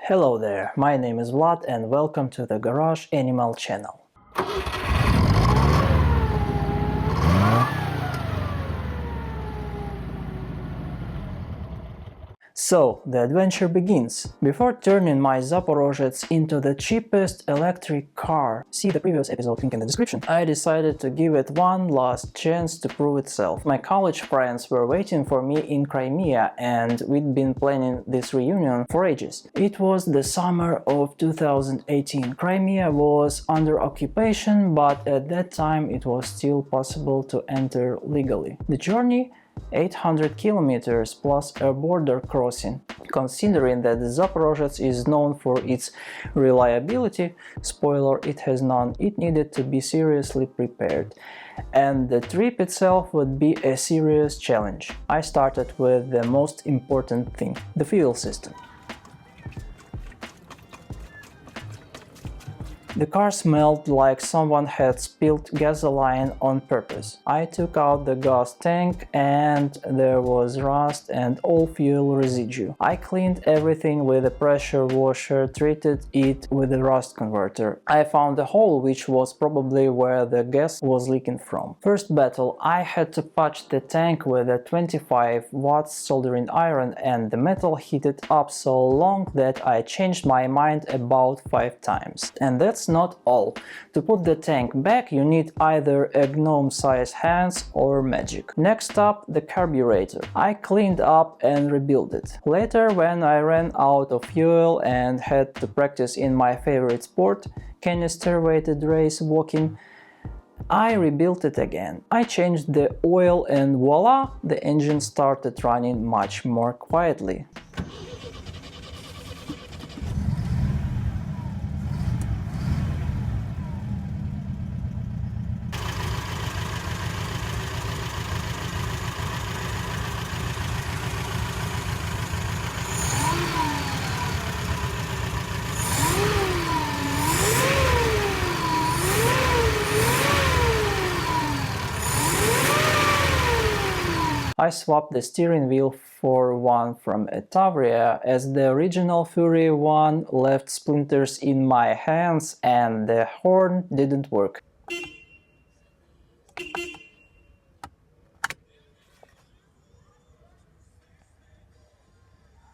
Hello there, my name is Vlad and welcome to the Garage Animal channel. So, the adventure begins. Before turning my Zaporozhets into the cheapest electric car, see the previous episode link in the description, I decided to give it one last chance to prove itself. My college friends were waiting for me in Crimea and we'd been planning this reunion for ages. It was the summer of 2018. Crimea was under occupation, but at that time it was still possible to enter legally. The journey 800 kilometers plus a border crossing. Considering that the Zaporozhets is known for its reliability, spoiler, it has none, it needed to be seriously prepared. And the trip itself would be a serious challenge. I started with the most important thing, the fuel system. The car smelled like someone had spilled gasoline on purpose. I took out the gas tank and there was rust and all fuel residue. I cleaned everything with a pressure washer, treated it with a rust converter. I found a hole which was probably where the gas was leaking from. First battle, I had to patch the tank with a 25 watts soldering iron and the metal heated up so long that I changed my mind about 5 times. And that's not all. To put the tank back you need either a gnome-sized hands or magic. Next up, the carburetor. I cleaned up and rebuilt it. Later, when I ran out of fuel and had to practice in my favorite sport, canister-weighted race walking, I rebuilt it again. I changed the oil and voila, the engine started running much more quietly. I swapped the steering wheel for one from a Tavria, as the original Fury one left splinters in my hands and the horn didn't work.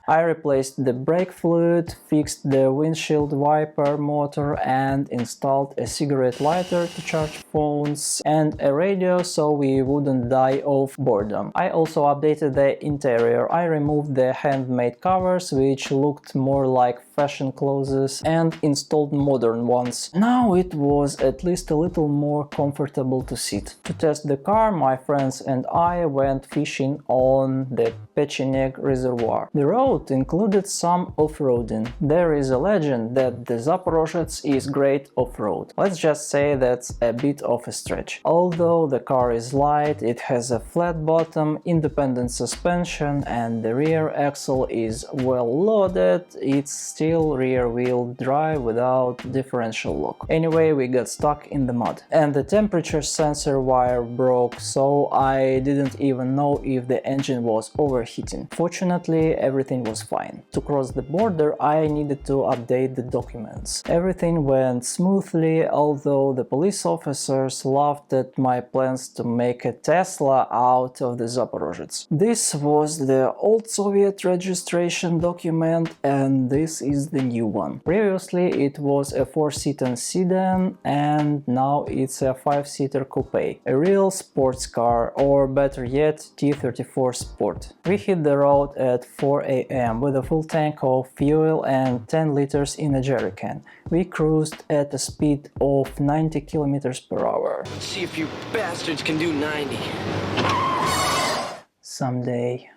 I replaced the brake fluid, fixed the windshield wiper motor and installed a cigarette lighter to charge phones and a radio so we wouldn't die of boredom. I also updated the interior. I removed the handmade covers, which looked more like fashion clothes, and installed modern ones. Now it was at least a little more comfortable to sit. To test the car, my friends and I went fishing on the Pecheneg reservoir. The road included some off-roading. There is a legend that the Zaporozhets is great off-road. Let's just say that's a bit of a stretch. Although the car is light, it has a flat bottom, independent suspension and the rear axle is well loaded, it's still rear-wheel drive without differential lock. Anyway, we got stuck in the mud. And the temperature sensor wire broke, so I didn't even know if the engine was overheating. Fortunately, everything was fine. To cross the border, I needed to update the documents. Everything went smoothly, although the police officers laughed at my plans to make a Tesla out of the Zaporozhets. This was the old Soviet registration document and this is the new one. Previously it was a 4-seater sedan and now it's a 5-seater coupe. A real sports car, or better yet, T34 Sport. We hit the road at 4 AM with a full tank of fuel and 10 liters in a jerrycan. We cruised at a speed of 90 kilometers per hour. Let's see if you bastards can do 90. Someday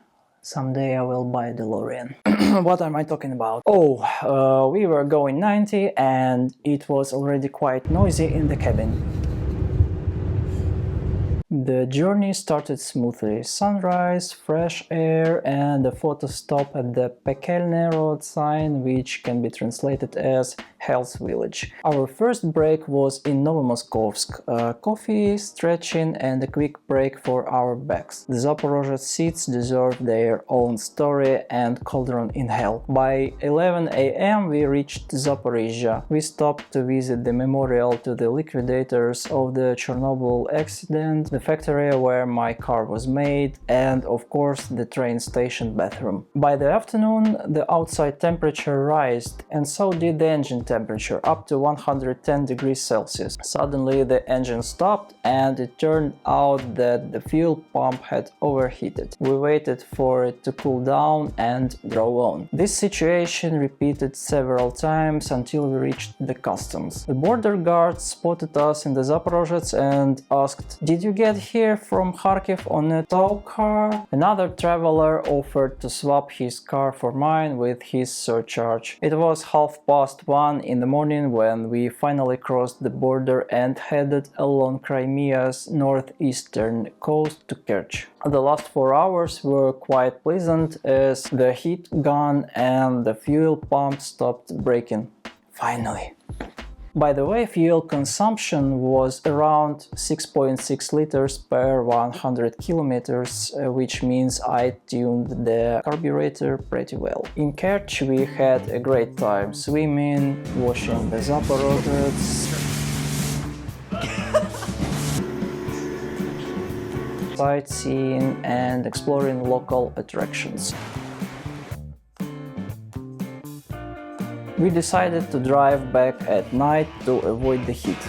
I will buy a DeLorean. What am I talking about? Oh, we were going 90 and it was already quite noisy in the cabin. The journey started smoothly. Sunrise, fresh air, and a photo stop at the Pekelne road sign, which can be translated as Hell's Village. Our first break was in Novomoskovsk. Coffee, stretching, and a quick break for our backs. The Zaporozhets seats deserve their own story and cauldron in hell. By 11 a.m. we reached Zaporizhzhia. We stopped to visit the memorial to the liquidators of the Chernobyl accident, the factory where my car was made, and of course the train station bathroom. By the afternoon the outside temperature rised, and so did the engine temperature, up to 110 degrees Celsius. Suddenly the engine stopped, and it turned out that the fuel pump had overheated. We waited for it to cool down and drove on. This situation repeated several times until we reached the customs. The border guards spotted us in the Zaporozhets and asked, "Did you get here from Kharkiv on a tow car?" Another traveler offered to swap his car for mine with his surcharge. It was 1:30 in the morning when we finally crossed the border and headed along Crimea's northeastern coast to Kerch. The last 4 hours were quite pleasant as the heat gone and the fuel pump stopped breaking. Finally. By the way, fuel consumption was around 6.6 liters per 100 kilometers, which means I tuned the carburetor pretty well. In Kerch we had a great time swimming, washing the Zaporozhets, sightseeing and exploring local attractions. We decided to drive back at night to avoid the heat.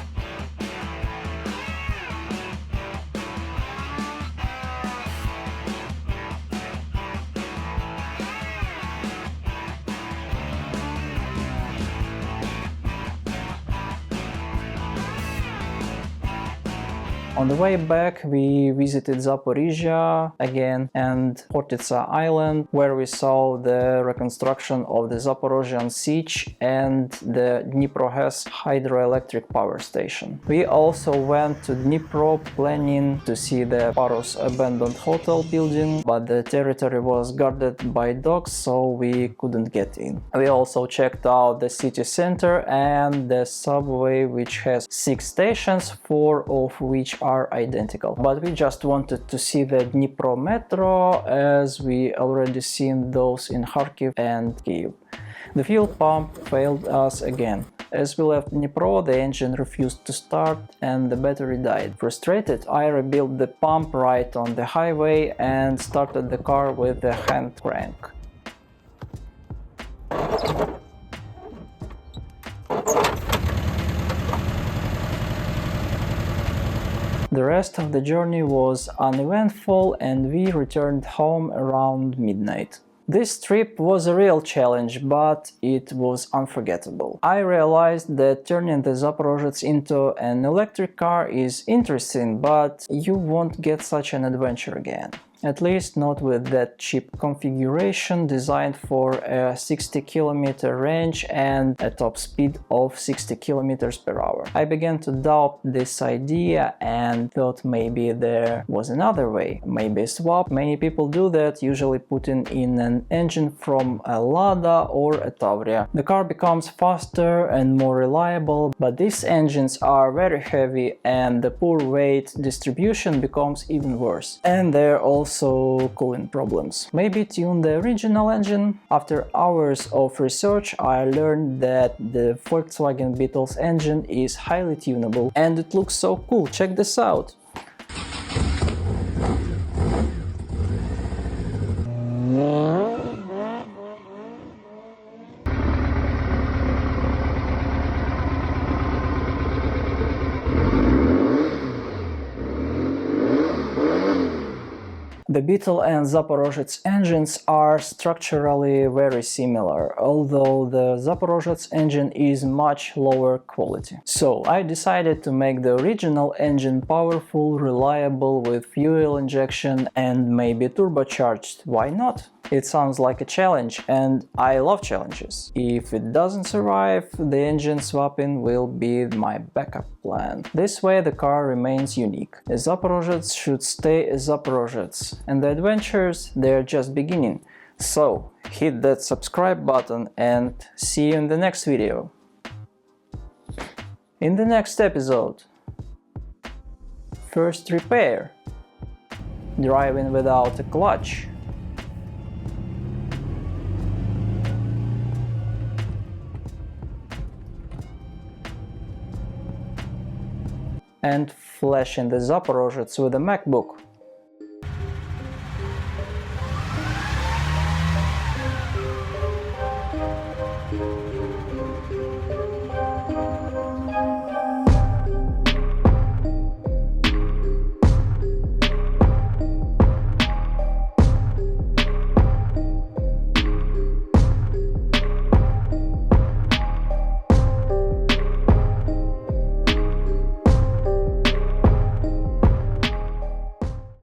On the way back we visited Zaporizhzhia again and Khortytsa Island, where we saw the reconstruction of the Zaporozhian siege and the Dniprohes hydroelectric power station. We also went to Dnipro planning to see the Paros abandoned hotel building, but the territory was guarded by dogs, so we couldn't get in. We also checked out the city center and the subway, which has 6 stations, 4 of which are identical. But we just wanted to see the Dnipro metro, as we already seen those in Kharkiv and Kyiv. The fuel pump failed us again. As we left Dnipro, the engine refused to start and the battery died. Frustrated, I rebuilt the pump right on the highway and started the car with the hand crank. The rest of the journey was uneventful and we returned home around midnight. This trip was a real challenge, but it was unforgettable. I realized that turning the Zaporozhets into an electric car is interesting, but you won't get such an adventure again. At least not with that cheap configuration designed for a 60-kilometer range and a top speed of 60 kilometers per hour. I began to doubt this idea and thought maybe there was another way, maybe a swap. Many people do that, usually putting in an engine from a Lada or a Tavria. The car becomes faster and more reliable, but these engines are very heavy and the poor weight distribution becomes even worse. And they're also cooling problems. Maybe tune the original engine? After hours of research, I learned that the Volkswagen Beetle's engine is highly tunable and it looks so cool. Check this out! The Beetle and Zaporozhets engines are structurally very similar, although the Zaporozhets engine is much lower quality. So I decided to make the original engine powerful, reliable with fuel injection and maybe turbocharged. Why not? It sounds like a challenge, and I love challenges. If it doesn't survive, the engine swapping will be my backup plan. This way the car remains unique. Zaporozhets should stay Zaporozhets, and the adventures, they're just beginning. So, hit that subscribe button and see you in the next video. In the next episode, first repair, driving without a clutch. And flashing the Zaporozhets with a MacBook.